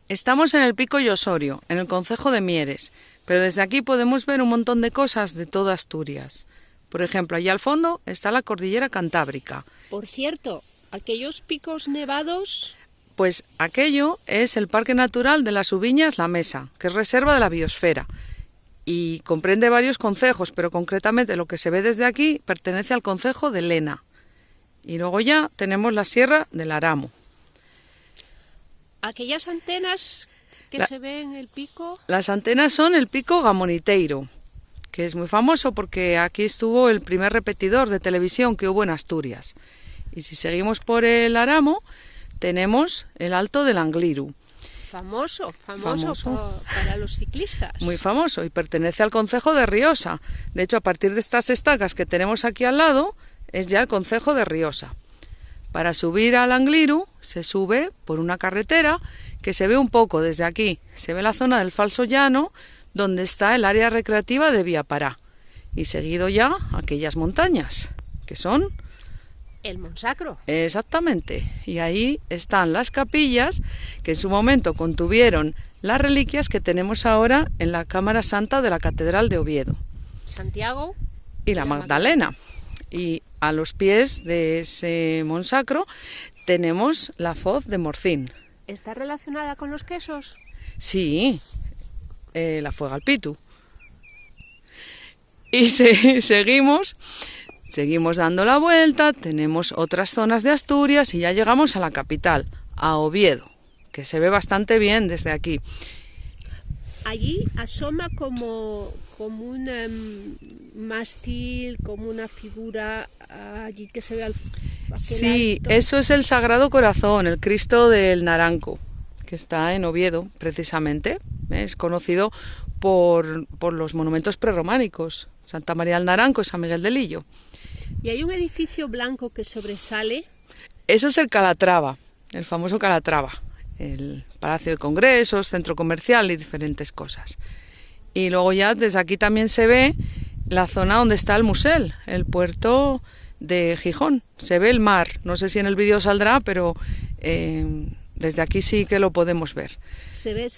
Estamos en el Pico Llosorio, en el concejo de Mieres, pero desde aquí podemos ver un montón de cosas de toda Asturias. Por ejemplo, allá al fondo está la cordillera Cantábrica. Por cierto, aquellos picos nevados... Pues aquello es el Parque Natural de las Ubiñas La Mesa, que es reserva de la biosfera. Y comprende varios concejos, pero concretamente lo que se ve desde aquí pertenece al concejo de Lena. Y luego ya tenemos la Sierra del Aramo. Aquellas antenas que se ven en el pico... Las antenas son el Pico Gamoniteiro, que es muy famoso porque aquí estuvo el primer repetidor de televisión que hubo en Asturias. Y si seguimos por el Aramo, tenemos el Alto del Angliru. Famoso. Para los ciclistas. Muy famoso y pertenece al concejo de Riosa. De hecho, a partir de estas estacas que tenemos aquí al lado, es ya el concejo de Riosa. Para subir al Angliru se sube por una carretera que se ve un poco desde aquí. Se ve la zona del Falso Llano, donde está el área recreativa de Viapará. Y seguido ya aquellas montañas, que son... El Monsacro. Exactamente. Y ahí están las capillas que en su momento contuvieron las reliquias que tenemos ahora en la Cámara Santa de la Catedral de Oviedo. Santiago y la Magdalena. Y a los pies de ese Monsacro tenemos la Foz de Morcín. ¿Está relacionada con los quesos? Sí, la Fuegalpitu. Y seguimos dando la vuelta, tenemos otras zonas de Asturias y ya llegamos a la capital, a Oviedo, que se ve bastante bien desde aquí. Allí asoma como un mástil, como una figura allí que se ve Sí, alto. Eso es el Sagrado Corazón, el Cristo del Naranco, que está en Oviedo, precisamente. Es conocido por los monumentos prerrománicos, Santa María del Naranco y San Miguel de Lillo. Y hay un edificio blanco que sobresale. Eso es el Calatrava, el famoso Calatrava, el Palacio de Congresos, centro comercial y diferentes cosas. Y luego ya desde aquí también se ve la zona donde está el Musel, el puerto de Gijón. Se ve el mar, no sé si en el vídeo saldrá, pero desde aquí sí que lo podemos ver. Se ve,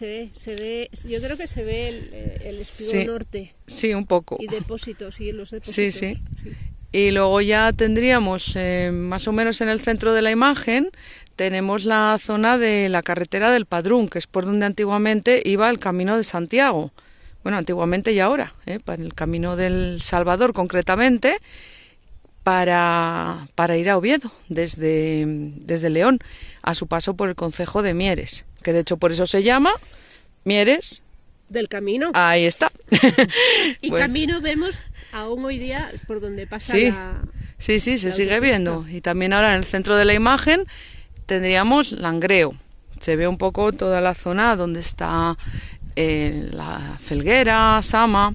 yo creo que se ve el espigón norte. Sí, un poco. Y depósitos, y los depósitos. Sí. Y luego ya tendríamos, más o menos en el centro de la imagen, tenemos la zona de la carretera del Padrún, que es por donde antiguamente iba el Camino de Santiago. Bueno, antiguamente y ahora, para el Camino del Salvador concretamente, para ir a Oviedo, desde León, a su paso por el concejo de Mieres, que de hecho por eso se llama Mieres del Camino. Ahí está. Y bueno. Camino vemos aún hoy día por donde pasa Sí, se sigue viendo. Y también ahora en el centro de la imagen tendríamos Langreo. Se ve un poco toda la zona donde está la Felguera, Sama.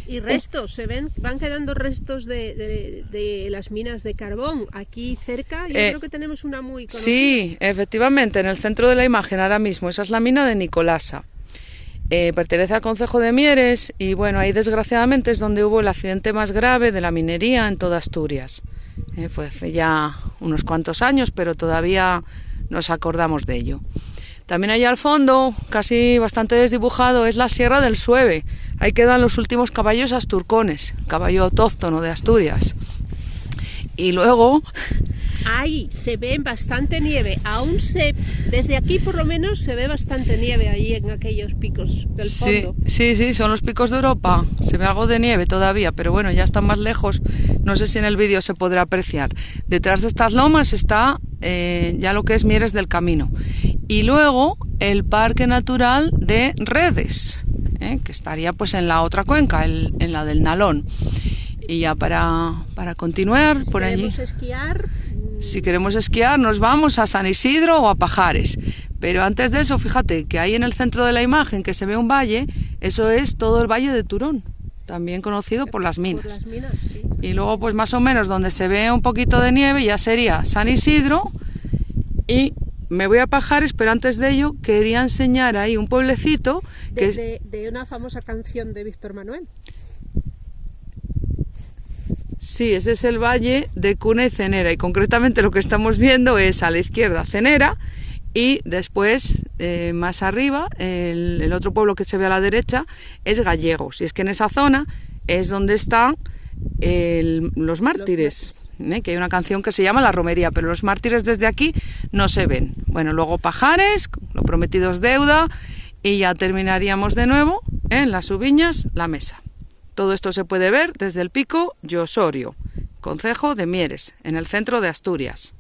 Y restos, van quedando restos de las minas de carbón. Aquí cerca, yo creo que tenemos una muy conocida. Sí, efectivamente, en el centro de la imagen ahora mismo, esa es la mina de Nicolasa. Pertenece al concejo de Mieres y bueno, ahí desgraciadamente es donde hubo el accidente más grave de la minería en toda Asturias. Fue hace ya unos cuantos años, pero todavía nos acordamos de ello. También allá al fondo, casi bastante desdibujado, es la Sierra del Sueve. Ahí quedan los últimos caballos asturcones, caballo autóctono de Asturias. Y luego... Ahí se ve bastante nieve, desde aquí por lo menos se ve bastante nieve ahí en aquellos picos del fondo. Sí, son los picos de Europa, se ve algo de nieve todavía, pero bueno, ya están más lejos, no sé si en el vídeo se podrá apreciar. Detrás de estas lomas está ya lo que es Mieres del Camino. Y luego el Parque Natural de Redes, que estaría pues en la otra cuenca, en la del Nalón. Y ya para continuar por allí... Si queremos esquiar nos vamos a San Isidro o a Pajares. Pero antes de eso, fíjate que ahí en el centro de la imagen que se ve un valle, eso es todo el Valle de Turón, también conocido por las minas. Por las minas, sí. Y luego pues más o menos donde se ve un poquito de nieve ya sería San Isidro y... Me voy a Pajares, pero antes de ello quería enseñar ahí un pueblecito de una famosa canción de Víctor Manuel. Sí, ese es el valle de Cuna y Cenera y concretamente lo que estamos viendo es a la izquierda Cenera Y después, más arriba, el otro pueblo que se ve a la derecha es Gallegos. Y es que en esa zona es donde están los mártires. Que hay una canción que se llama La Romería, pero los mártires desde aquí no se ven. Bueno, luego Pajares, Lo prometido es deuda, y ya terminaríamos de nuevo en Las Ubiñas, La Mesa. Todo esto se puede ver desde el Pico Llosorio, concejo de Mieres, en el centro de Asturias.